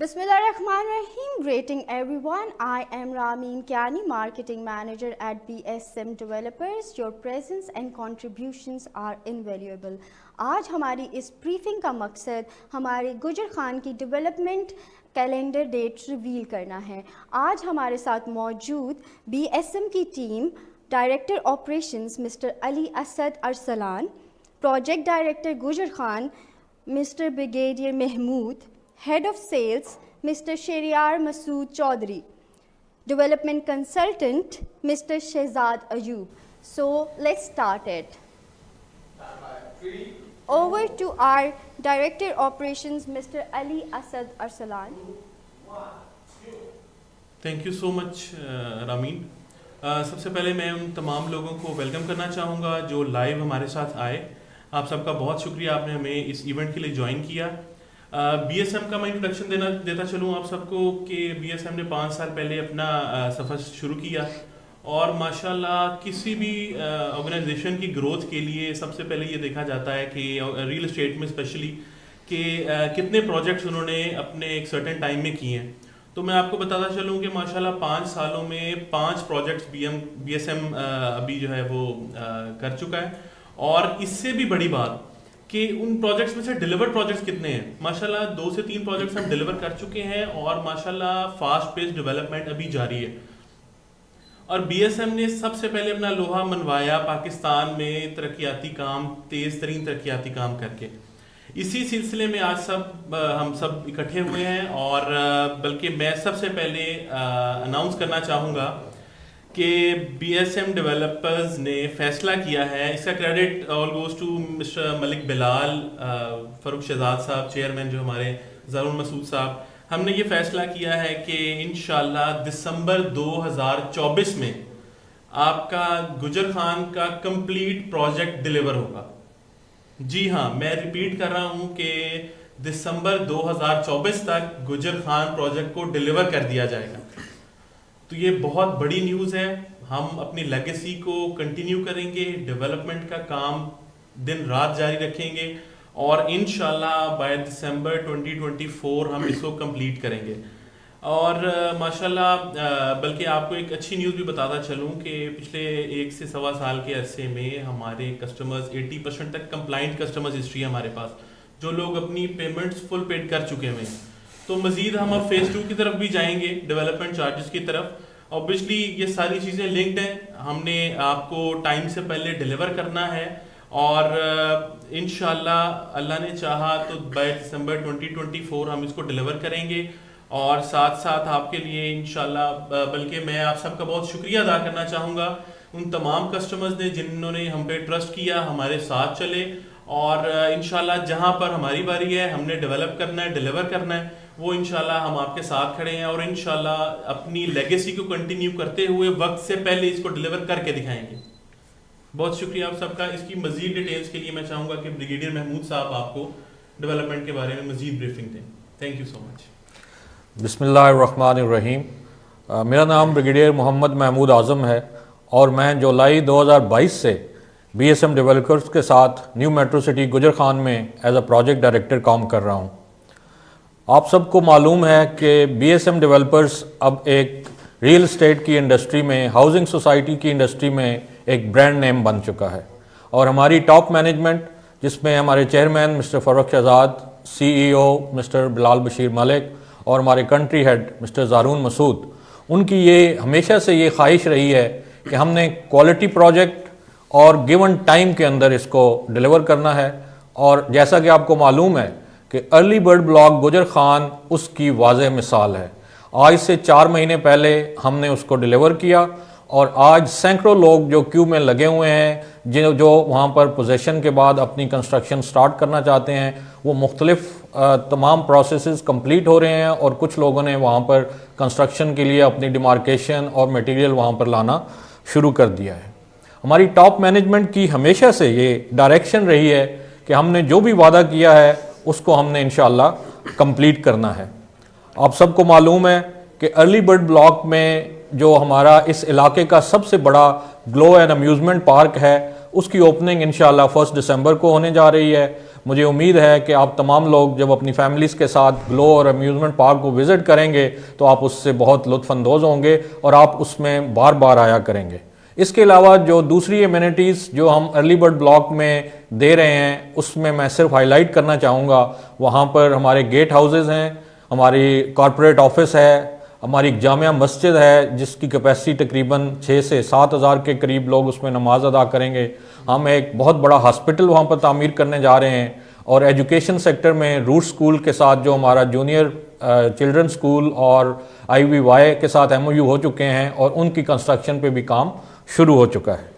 Bismillahirrahmanirrahim. Greeting everyone. I am Rameen Kiani, Marketing Manager at BSM Developers. Your presence and contributions are invaluable. आज हमारी इस briefing का मकसद हमारे गुजर खान की डेवलपमेंट कैलेंडर डेट रिवील करना है। आज हमारे साथ मौजूद BSM की team, director operations mister Ali Asad Arsalan, project director Gujar Khan mister brigadier Mahmood, Head of Sales, Mr. Sheriar Masood Chaudhary, Development Consultant, Mr. Shehzad Ayub. So let's start it. Over to our Director Operations, Mr. Ali Asad Arsalan. Thank you so much, Rameen. सबसे पहले मैं उन तमाम लोगों को welcome करना चाहूँगा जो लाइव हमारे साथ आए। आप सबका बहुत शुक्रिया, आपने हमें इस इवेंट के लिए ज्वाइन किया। BSM का मैं इंट्रोडक्शन देता चलूँ आप सबको कि BSM ने 5 साल पहले अपना सफ़र शुरू किया और माशाल्लाह किसी भी ऑर्गेनाइजेशन की ग्रोथ के लिए सबसे पहले ये देखा जाता है कि रियल एस्टेट में स्पेशली कि कितने प्रोजेक्ट्स उन्होंने अपने एक सर्टेन टाइम में किए हैं। तो मैं आपको बताता चलूँ कि माशाल्लाह 5 सालों में 5 प्रोजेक्ट्स BSM अभी जो है वो कर चुका है। और इससे भी बड़ी बात कि उन प्रोजेक्ट्स में से डिलीवर्ड प्रोजेक्ट्स कितने हैं। माशाल्लाह 2 से 3 प्रोजेक्ट्स हम डिलीवर कर चुके हैं और माशाल्लाह फास्ट पेस डेवलपमेंट अभी जारी है। और BSM ने सबसे पहले अपना लोहा मनवाया पाकिस्तान में तरक्याती काम, तेज़ तरीन तरक्याती काम करके। इसी सिलसिले में आज हम सब इकट्ठे हुए हैं और बल्कि मैं सबसे पहले अनाउंस करना चाहूँगा कि BSM डेवलपर्स ने फैसला किया है, इसका credit all goes to mister Malik Bilal, Farooq Shahzad Sahab, chairman जो हमारे ज़ारून मसूद साहब, हमने ये फैसला किया है कि इंशाल्लाह दिसंबर 2024 में आपका गुजर खान का कंप्लीट प्रोजेक्ट डिलीवर होगा। जी हाँ, मैं रिपीट कर रहा हूँ कि दिसंबर 2024 तक गुजर खान प्रोजेक्ट को डिलीवर कर दिया जाएगा। तो ये बहुत बड़ी न्यूज़ है। हम अपनी लेगेसी को कंटिन्यू करेंगे, डेवलपमेंट का काम दिन रात जारी रखेंगे और इंशाल्लाह बाय दिसंबर 2024 हम इसको कंप्लीट करेंगे। और माशाल्लाह बल्कि आपको एक अच्छी न्यूज़ भी बताता चलूँ कि पिछले 1 से सवा साल के अरसे में हमारे कस्टमर्स 80% तक कंप्लाइंट कस्टमर्स हिस्ट्री है हमारे पास, जो लोग अपनी पेमेंट्स फुल पेड कर चुके हैं। तो मजीद हम अब फेज़ 2 की तरफ भी जाएंगे, डेवलपमेंट चार्जेस की तरफ। ऑब्वियसली ये सारी चीज़ें लिंक्ड हैं, हमने आपको टाइम से पहले डिलीवर करना है और इंशाल्लाह अल्लाह ने चाहा तो बाय दिसंबर 2024 हम इसको डिलीवर करेंगे। और साथ साथ आपके लिए इंशाल्लाह बल्कि मैं आप सबका बहुत शुक्रिया अदा करना चाहूँगा उन तमाम कस्टमर्स ने जिन्होंने हम पे ट्रस्ट किया, हमारे साथ चले और इंशाल्लाह जहाँ पर हमारी बारी है, हमने डेवलप करना है, डिलीवर करना है, वो इंशाल्लाह हम आपके साथ खड़े हैं और इंशाल्लाह अपनी लेगेसी को कंटिन्यू करते हुए वक्त से पहले इसको डिलीवर करके दिखाएंगे। बहुत शुक्रिया आप सबका। इसकी मजीद डिटेल्स के लिए मैं चाहूँगा कि ब्रिगेडियर महमूद साहब आपको डेवलपमेंट के बारे में मजीद ब्रीफिंग दें। Thank you so much. बिस्मिल्लाहिर्रहमानिर्रहीम। मेरा नाम ब्रिगेडियर मोहम्मद महमूद आज़म है और मैं जुलाई 2022 से BSM डेवलपर्स के साथ न्यू मेट्रो सिटी गुजर खान में एज अ प्रोजेक्ट डायरेक्टर काम कर रहा हूँ। आप सबको मालूम है कि BSM डेवलपर्स अब एक रियल एस्टेट की इंडस्ट्री में, हाउसिंग सोसाइटी की इंडस्ट्री में एक ब्रांड नेम बन चुका है और हमारी टॉप मैनेजमेंट जिसमें हमारे chairman mister Farooq Shahzad, CEO mister Bilal Bashir Malik और हमारे country head mister Zaroon Masood, उनकी ये हमेशा से ये ख्वाहिश रही है कि हमने क्वालिटी प्रोजेक्ट और गिवन टाइम के अंदर इसको डिलीवर करना है। और जैसा कि आपको मालूम है कि अर्ली बर्ड ब्लॉक गुजर खान उसकी वाज़ेह मिसाल है। आज से 4 महीने पहले हमने उसको डिलीवर किया और आज सैकड़ों लोग जो क्यू में लगे हुए हैं, जो वहाँ पर पोजेसन के बाद अपनी कंस्ट्रक्शन स्टार्ट करना चाहते हैं, वो मुख्तलिफ तमाम प्रोसेसेस कंप्लीट हो रहे हैं और कुछ लोगों ने वहाँ पर कंस्ट्रक्शन के लिए अपनी डिमार्केशन और मटेरियल वहाँ पर लाना शुरू कर दिया है। हमारी टॉप मैनेजमेंट की हमेशा से ये डायरेक्शन रही है कि हमने जो भी वादा किया है उसको हमने इंशाल्लाह कंप्लीट करना है। आप सबको मालूम है कि अर्ली बर्ड ब्लॉक में जो हमारा इस इलाके का सबसे बड़ा ग्लो एंड अम्यूज़मेंट पार्क है, उसकी ओपनिंग इंशाल्लाह 1 दिसंबर को होने जा रही है। मुझे उम्मीद है कि आप तमाम लोग जब अपनी फैमिलीज़ के साथ ग्लो और अम्यूज़मेंट पार्क को विज़िट करेंगे तो आप उससे बहुत लुत्फ़अंदोज़ होंगे और आप उसमें बार बार आया करेंगे। इसके अलावा जो दूसरी एमिनिटीज़ जो हम अर्ली बर्ड ब्लॉक में दे रहे हैं उसमें मैं सिर्फ हाईलाइट करना चाहूँगा, वहाँ पर हमारे गेट हाउसेस हैं, हमारी कॉरपोरेट ऑफिस है, हमारी एक जामिया मस्जिद है जिसकी कैपेसिटी तकरीबन 6 से 7 हज़ार के करीब लोग उसमें नमाज अदा करेंगे। हम एक बहुत बड़ा हॉस्पिटल वहाँ पर तामीर करने जा रहे हैं और एजुकेशन सेक्टर में रूट स्कूल के साथ जो हमारा जूनियर चिल्ड्रन स्कूल और IVY के साथ MOU हो चुके हैं और उनकी कंस्ट्रक्शन पे भी काम शुरू हो चुका है।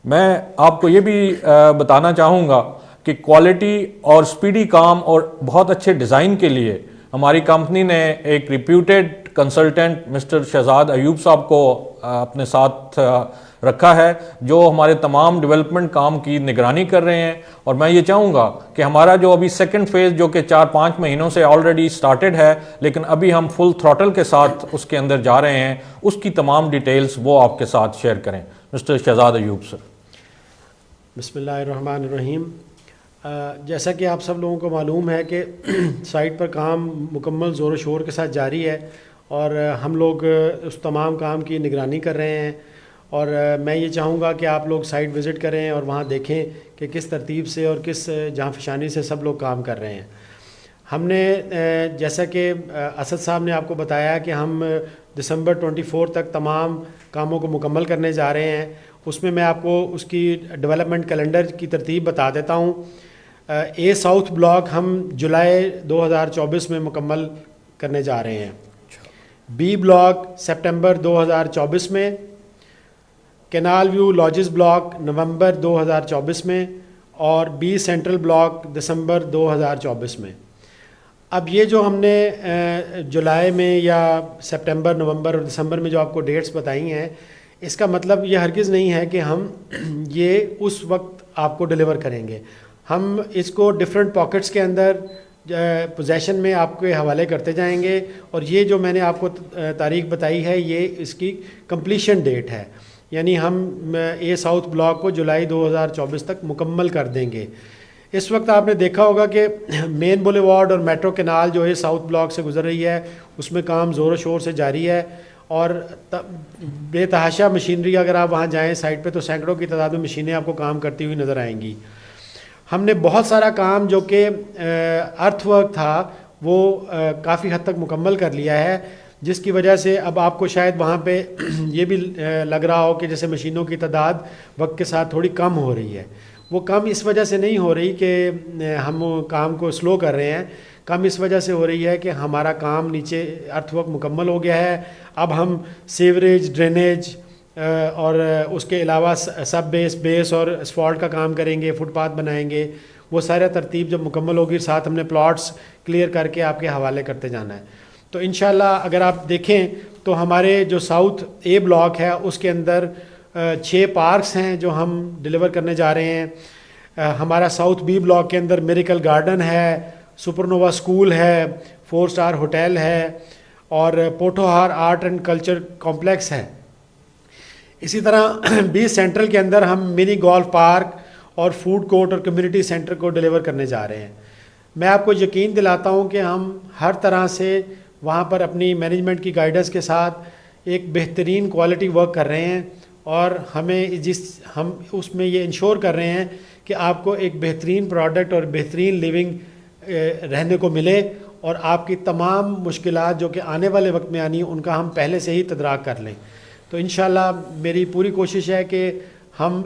मैं आपको ये भी बताना चाहूँगा कि क्वालिटी और स्पीडी काम और बहुत अच्छे डिज़ाइन के लिए हमारी कंपनी ने एक reputed consultant mister Shahzad Ayub Sahab को अपने साथ रखा है जो हमारे तमाम डेवलपमेंट काम की निगरानी कर रहे हैं। और मैं ये चाहूँगा कि हमारा जो अभी सेकंड फेज़ जो कि 4-5 महीनों से ऑलरेडी स्टार्टेड है लेकिन अभी हम फुल थ्रॉटल के साथ उसके अंदर जा रहे हैं, उसकी तमाम डिटेल्स वो आपके साथ शेयर करें। Mister Shahzad Ayub sir. बिस्मिल्लाहिर्रहमानिर्रहीम। जैसा कि आप सब लोगों को मालूम है कि साइट पर काम मुकम्मल ज़ोर शोर के साथ जारी है और हम लोग उस तमाम काम की निगरानी कर रहे हैं और मैं ये चाहूँगा कि आप लोग साइट विज़िट करें और वहाँ देखें कि किस तरतीब से और किस जहाँ फ़शानी से सब लोग काम कर रहे हैं। हमने जैसा कि असद साहब ने आपको बताया कि हम दिसंबर 24 तक तमाम कामों को मुकम्मल करने जा रहे हैं। उसमें मैं आपको उसकी डेवलपमेंट कैलेंडर की तरतीब बता देता हूँ। ए साउथ ब्लॉक हम जुलाई 2024 में मुकम्मल करने जा रहे हैं। बी ब्लॉक सितंबर 2024 में, कैनाल व्यू लॉजेस ब्लॉक नवंबर 2024 में और बी सेंट्रल ब्लॉक दिसंबर 2024 में। अब ये जो हमने जुलाई में या सितंबर, नवंबर और दिसंबर में जो आपको डेट्स बताई हैं, इसका मतलब ये हरगिज़ नहीं है कि हम ये उस वक्त आपको डिलीवर करेंगे। हम इसको डिफरेंट पॉकेट्स के अंदर पोजेशन में आपके हवाले करते जाएंगे और ये जो मैंने आपको तारीख बताई है ये इसकी कंप्लीशन डेट है, यानी हम ए साउथ ब्लॉक को जुलाई 2024 तक मुकम्मल कर देंगे। इस वक्त आपने देखा होगा कि मेन बुलेवार्ड और मेट्रो कैनाल जो है साउथ ब्लॉक से गुजर रही है, उसमें काम ज़ोर शोर से जारी है और बेतहाशा मशीनरी, अगर आप वहाँ जाएँ साइट पे तो सैकड़ों की तादाद में मशीनें आपको काम करती हुई नज़र आएंगी। हमने बहुत सारा काम जो कि अर्थवर्क था वो काफ़ी हद तक मुकम्मल कर लिया है, जिसकी वजह से अब आपको शायद वहाँ पे ये भी लग रहा हो कि जैसे मशीनों की तादाद वक्त के साथ थोड़ी कम हो रही है। वो कम इस वजह से नहीं हो रही कि हम काम को स्लो कर रहे हैं, कम इस वजह से हो रही है कि हमारा काम नीचे अर्थवर्क मुकम्मल हो गया है। अब हम सीवरेज, ड्रेनेज और उसके अलावा सब बेस और असफॉल्ट का काम करेंगे, फुटपाथ बनाएंगे। वो सारा तरतीब जब मुकम्मल होगी, साथ हमने प्लॉट्स क्लियर करके आपके हवाले करते जाना है। तो इंशाल्लाह अगर आप देखें तो हमारे जो साउथ ए ब्लॉक है उसके अंदर 6 पार्क्स हैं जो हम डिलीवर करने जा रहे हैं। हमारा साउथ बी ब्लॉक के अंदर मिरेकल गार्डन है, सुपरनोवा स्कूल है, 4 स्टार होटल है और पोठोहार आर्ट एंड कल्चर कॉम्प्लेक्स है। इसी तरह बी सेंट्रल के अंदर हम मिनी गोल्फ पार्क और फूड कोर्ट और कम्युनिटी सेंटर को डिलीवर करने जा रहे हैं। मैं आपको यकीन दिलाता हूं कि हम हर तरह से वहां पर अपनी मैनेजमेंट की गाइडेंस के साथ एक बेहतरीन क्वालिटी वर्क कर रहे हैं और हम उसमें ये इंश्योर कर रहे हैं कि आपको एक बेहतरीन प्रोडक्ट और बेहतरीन लिविंग रहने को मिले और आपकी तमाम मुश्किलात जो कि आने वाले वक्त में आनी उनका हम पहले से ही तदराक कर लें। तो इंशाल्लाह मेरी पूरी कोशिश है कि हम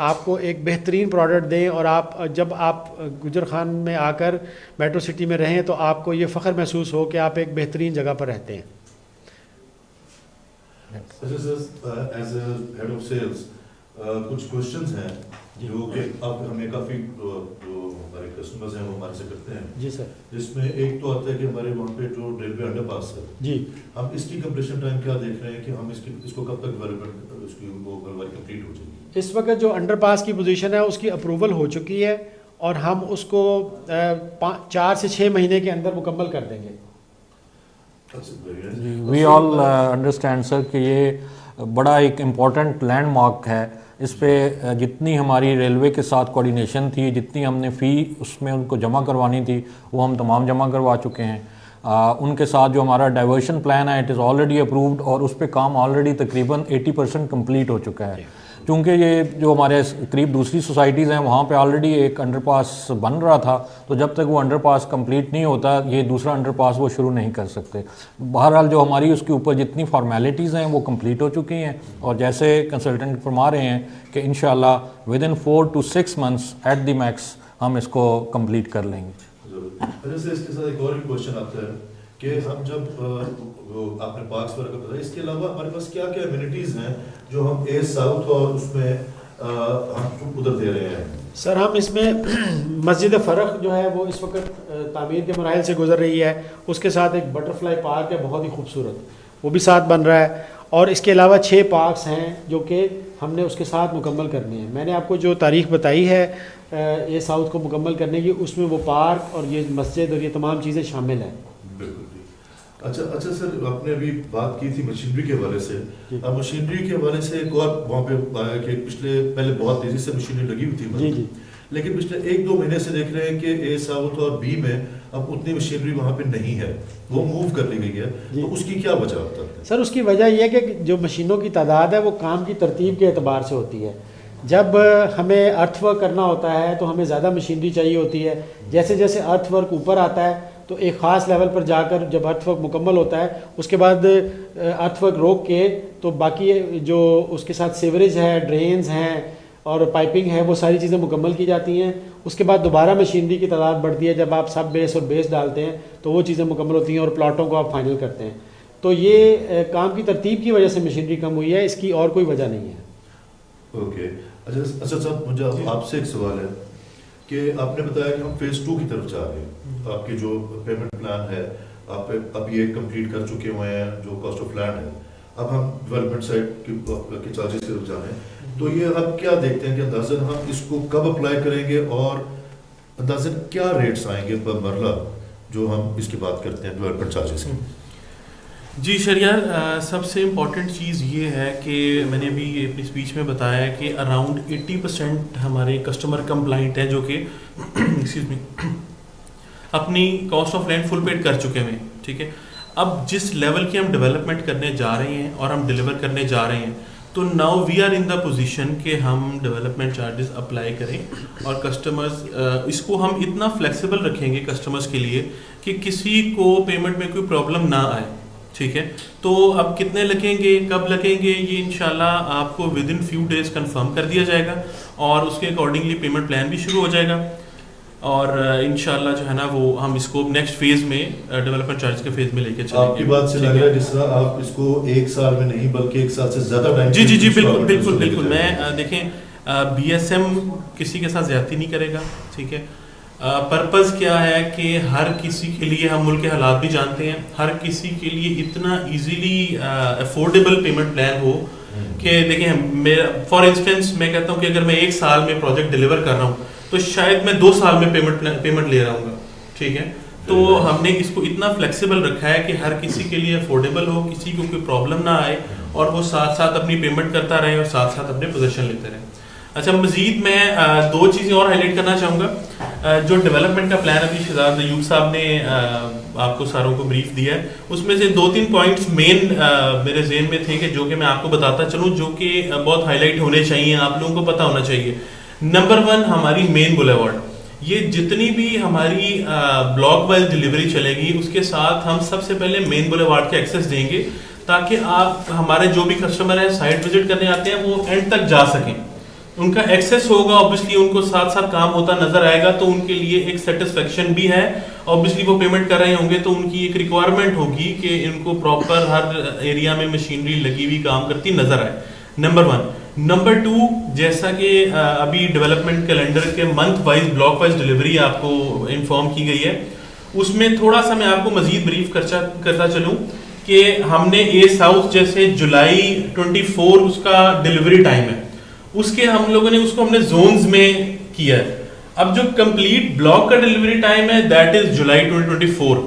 आपको एक बेहतरीन प्रोडक्ट दें और जब आप गुजर खान में आकर मेट्रो सिटी में रहें तो आपको ये फ़ख्र महसूस हो कि आप एक बेहतरीन जगह पर रहते हैं। एज हेड ऑफ सेल्स कुछ क्वेश्चंस हैं जो कि अब हमें काफ़ी जो हमारे कस्टमर्स हैं वो हमारे से करते हैं। जी सर। जिसमें एक तो आता है कि हमारे वहाँ पे जो रेलवे अंडरपास है जी, हम इसकी कंप्लीशन टाइम क्या देख रहे हैं कि हम इसको कब तक डेवलपमेंट उसकी वो कंप्लीट हो जाएगी? इस वक्त जो अंडरपास की पोजीशन है उसकी अप्रूवल हो चुकी है और हम उसको 4 से 6 महीने के अंदर मुकम्मल कर देंगे। वी ऑल अंडरस्टैंड सर कि ये बड़ा एक इम्पॉर्टेंट लैंडमार्क है। इस पे जितनी हमारी रेलवे के साथ कोऑर्डिनेशन थी, जितनी हमने फ़ी उसमें उनको जमा करवानी थी, वो हम तमाम जमा करवा चुके हैं। उनके साथ जो हमारा डाइवर्शन प्लान है इट इज़ ऑलरेडी अप्रूव्ड और उस पर काम ऑलरेडी तकरीबन 80% कंप्लीट हो चुका है। क्योंकि ये जो हमारे करीब दूसरी सोसाइटीज़ हैं वहाँ पे ऑलरेडी एक अंडरपास बन रहा था, तो जब तक वो अंडरपास कंप्लीट नहीं होता ये दूसरा अंडरपास वो शुरू नहीं कर सकते। बहरहाल जो हमारी उसके ऊपर जितनी फॉर्मेलिटीज़ हैं वो कंप्लीट हो चुकी हैं और जैसे कंसल्टेंट फरमा रहे हैं कि इंशाल्लाह within 4 to 6 months at the max हम इसको कंप्लीट कर लेंगे। अच्छा से इसके साथ एक और भी क्वेश्चन आता है कि हम जब आपने पार्क्स वगैरह का बताया, इसके अलावा हमारे पास क्या क्या एमिनिटीज़ हैं जो हम ए साउथ और उसमें हम उधर दे रहे हैं? सर हम इसमें मस्जिद फ़रख जो है वो इस वक्त तामीर के मराहिल से गुजर रही है, उसके साथ एक बटरफ्लाई पार्क है बहुत ही खूबसूरत, वो भी साथ बन रहा है। और इसके अलावा 6 पार्क्स हैं जो कि हमने उसके साथ मुकम्मल करने हैं। मैंने आपको जो तारीख बताई है ये साउथ को मुकम्मल करने की, उसमें वो पार्क और ये मस्जिद और ये तमाम चीज़ें शामिल हैं। बिल्कुल। अच्छा सर, आपने अभी बात की थी मशीनरी के हवाले से। अब मशीनरी के हवाले से एक और वहाँ पे आया कि पहले बहुत तेज़ी से मशीनरी लगी हुई थी जी, लेकिन पिछले 1-2 महीने से देख रहे हैं कि ए साउथ और बी में अब उतनी मशीनरी वहाँ पे नहीं है, वो मूव कर ली गई है, तो उसकी क्या वजह होता है? सर उसकी वजह यह है कि जो मशीनों की तादाद है वो काम की तरतीब के एतबार से होती है। जब हमें अर्थवर्क करना होता है तो हमें ज़्यादा मशीनरी चाहिए होती है। जैसे जैसे अर्थवर्क ऊपर आता है तो एक ख़ास लेवल पर जाकर जब अर्थवर्क मुकम्मल होता है उसके बाद अर्थवर्क रोक के तो बाकी जो उसके साथ सीवरेज है, ड्रेन्स हैं और पाइपिंग है, वो सारी चीज़ें मुकम्मल की जाती हैं। उसके बाद दोबारा मशीनरी की तादाद बढ़ती है, जब आप सब बेस और बेस डालते हैं तो वो चीज़ें मुकम्मल होती हैं और प्लाटों को आप फाइनल करते हैं। तो ये काम की तरतीब की वजह से मशीनरी कम हुई है, इसकी और कोई वजह नहीं है। ओके। अच्छा साहब, मुझे आपसे एक सवाल है कि आपने बताया कि हम फेज़ 2 की तरफ जा रहे हैं। आपके जो पेमेंट प्लान है आप अब ये कंप्लीट कर चुके हुए हैं, जो कॉस्ट ऑफ लैंड है, अब हम डेवलपमेंट साइड के चार्जेस की तरफ जा रहे हैं। तो ये आप क्या देखते हैं कि अंदाज़न हम इसको कब अप्लाई करेंगे और अंदाज़न क्या रेट्स आएंगे पर मरला जो हम इसकी बात करते हैं डेवलपमेंट चार्जेस की? जी शरियार, सबसे इम्पॉर्टेंट चीज़ ये है कि मैंने अभी अपनी स्पीच में बताया कि अराउंड 80% हमारे कस्टमर कंप्लाइंट हैं जो कि एक्सक्यूज मी अपनी cost of land full paid कर चुके हैं। ठीक है, अब जिस लेवल की हम डेवलपमेंट करने जा रहे हैं और हम डिलीवर करने जा रहे हैं, तो now we are in the position कि हम डेवलपमेंट चार्जेस अप्लाई करें और कस्टमर्स इसको हम इतना फ्लेक्सिबल रखेंगे कस्टमर्स के लिए कि किसी को पेमेंट में कोई प्रॉब्लम ना आए। ठीक है, तो अब कितने लगेंगे, कब लगेंगे, ये इंशाल्लाह आपको with in few days confirm कर दिया जाएगा और उसके अकॉर्डिंगली पेमेंट प्लान भी शुरू हो जाएगा और इंशाल्लाह जो है ना वो हम इसको नेक्स्ट फेज में डेवलपमेंट चार्ज के फेज में लेके चलेंगे। आपकी बात से लग रहा है जिस तरह आप इसको 1 साल में नहीं बल्कि 1 साल से ज़्यादा टाइम। जी बिल्कुल। मैं देखें BSM किसी के साथ ज्यादती नहीं करेगा। ठीक है, पर्पस क्या है कि हर किसी के लिए, हम मुल्क के हालात भी जानते हैं, हर किसी के लिए इतना इजीली अफोर्डेबल पेमेंट प्लान हो कि देखें मेरा फॉर इंस्टेंस मैं कहता हूँ कि अगर मैं 1 साल में प्रोजेक्ट डिलीवर कर रहा हूँ तो शायद मैं 2 साल में पेमेंट ले रहा हूँ। ठीक है, तो हमने इसको इतना फ्लेक्सिबल रखा है कि हर किसी के लिए अफोर्डेबल हो, किसी को कोई प्रॉब्लम ना आए और वो साथ साथ अपनी पेमेंट करता रहे और साथ साथ अपने पोजीशन लेते रहे। अच्छा, मजीद मैं 2 चीज़ें और हाईलाइट करना चाहूँगा। जो डेवलपमेंट का प्लान अभी शहजाद अयूब साहब ने आपको सारों को ब्रीफ दिया है, उसमें से 2-3 पॉइंट्स मेन मेरे जेहन में थे कि जो कि मैं आपको बताता चलूँ, जो कि बहुत हाईलाइट होने चाहिए, आप लोगों को पता होना चाहिए। नंबर 1 हमारी मेन बुलेवार्ड, ये जितनी भी हमारी ब्लॉक वाइज डिलीवरी चलेगी उसके साथ हम सबसे पहले मेन बुलेवार्ड के एक्सेस देंगे ताकि आप हमारे जो भी कस्टमर है साइट विजिट करने आते हैं वो एंड तक जा सकें, उनका एक्सेस होगा, ऑब्वियसली उनको साथ साथ काम होता नजर आएगा तो उनके लिए एक सेटिस्फेक्शन भी है। ऑब्वियसली वो पेमेंट कर रहे होंगे तो उनकी एक रिक्वायरमेंट होगी कि इनको प्रॉपर हर एरिया में मशीनरी लगी हुई काम करती नजर आए। नंबर 1। नंबर 2, जैसा कि अभी डेवलपमेंट कैलेंडर के month wise block wise delivery आपको इन्फॉर्म की गई है, उसमें थोड़ा सा मैं आपको मजीद ब्रीफ करता चलूँ कि हमने ए साउथ जैसे जुलाई 24 उसका डिलीवरी टाइम है, उसके हम लोगों ने उसको हमने जोन्स में किया है। अब जो कंप्लीट ब्लॉक का डिलीवरी टाइम है दैट इज जुलाई 2024,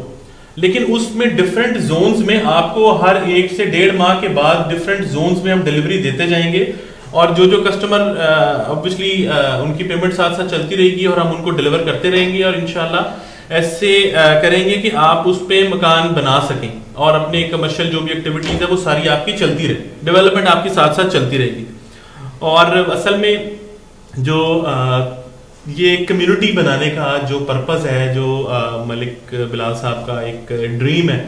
लेकिन उसमें डिफरेंट जोन्स में आपको हर 1 से 1.5 माह के बाद डिफरेंट जोन्स में हम डिलीवरी देते जाएंगे और जो कस्टमर ऑब्वियसली उनकी पेमेंट साथ साथ चलती रहेगी और हम उनको डिलीवर करते रहेंगे और इंशाल्लाह ऐसे करेंगे कि आप उस पे मकान बना सकें और अपने कमर्शियल जो भी एक्टिविटीज़ है वो सारी आपकी चलती रहे, डेवलपमेंट आपकी साथ साथ चलती रहेगी। और असल में जो ये कम्युनिटी बनाने का जो पर्पस है, जो मलिक बिलाल साहब का एक ड्रीम है,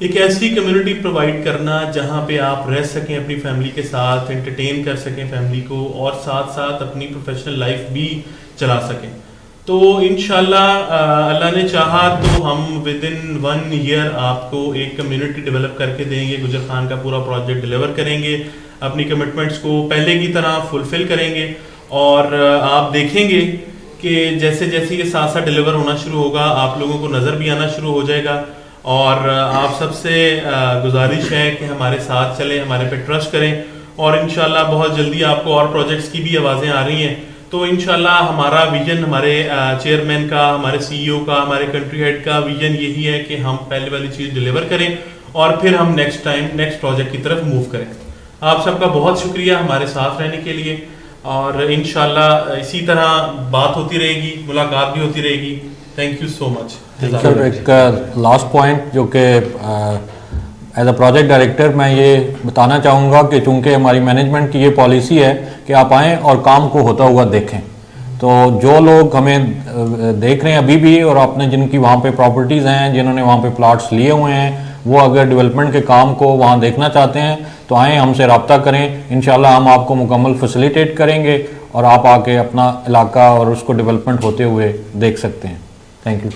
एक ऐसी कम्युनिटी प्रोवाइड करना जहाँ पे आप रह सकें अपनी फैमिली के साथ, एंटरटेन कर सकें फैमिली को और साथ साथ अपनी प्रोफेशनल लाइफ भी चला सकें। तो इंशाल्लाह अल्लाह ने चाहा तो हम विद इन 1 ईयर आपको एक कम्युनिटी डेवलप करके देंगे। गुजर खान का पूरा प्रोजेक्ट डिलीवर करेंगे, अपनी कमिटमेंट्स को पहले की तरह फुलफिल करेंगे और आप देखेंगे कि जैसे जैसे ये साथ साथ डिलीवर होना शुरू होगा आप लोगों को नज़र भी आना शुरू हो जाएगा। और आप सबसे गुजारिश है कि हमारे साथ चलें, हमारे पे ट्रस्ट करें और इंशाल्लाह बहुत जल्दी आपको और प्रोजेक्ट्स की भी आवाज़ें आ रही हैं। तो इंशाल्लाह हमारा विजन, हमारे चेयरमैन का, हमारे सीईओ का, हमारे कंट्री हेड का विजन यही है कि हम पहले वाली चीज़ डिलीवर करें और फिर हम नेक्स्ट प्रोजेक्ट की तरफ मूव करें। आप सबका बहुत शुक्रिया हमारे साथ रहने के लिए और इंशाल्लाह इसी तरह बात होती रहेगी, मुलाकात भी होती रहेगी। Thank you so much. Sir एक लास्ट पॉइंट जो कि एज अ प्रोजेक्ट डायरेक्टर मैं ये बताना चाहूँगा कि चूँकि हमारी मैनेजमेंट की ये पॉलिसी है कि आप आएँ और काम को होता हुआ देखें, तो जो लोग हमें देख रहे हैं अभी भी और आपने जिनकी वहाँ पे प्रॉपर्टीज़ हैं, जिन्होंने वहाँ पे प्लॉट्स लिए हुए हैं, वो अगर डेवलपमेंट के काम को वहाँ देखना चाहते हैं तो आएँ, हमसे रब्ता करें। इंशाल्लाह हम आपको मुकम्मल फैसिलिटेट करेंगे और आप आके अपना इलाका और उसको डेवलपमेंट होते हुए देख सकते हैं। Thank you.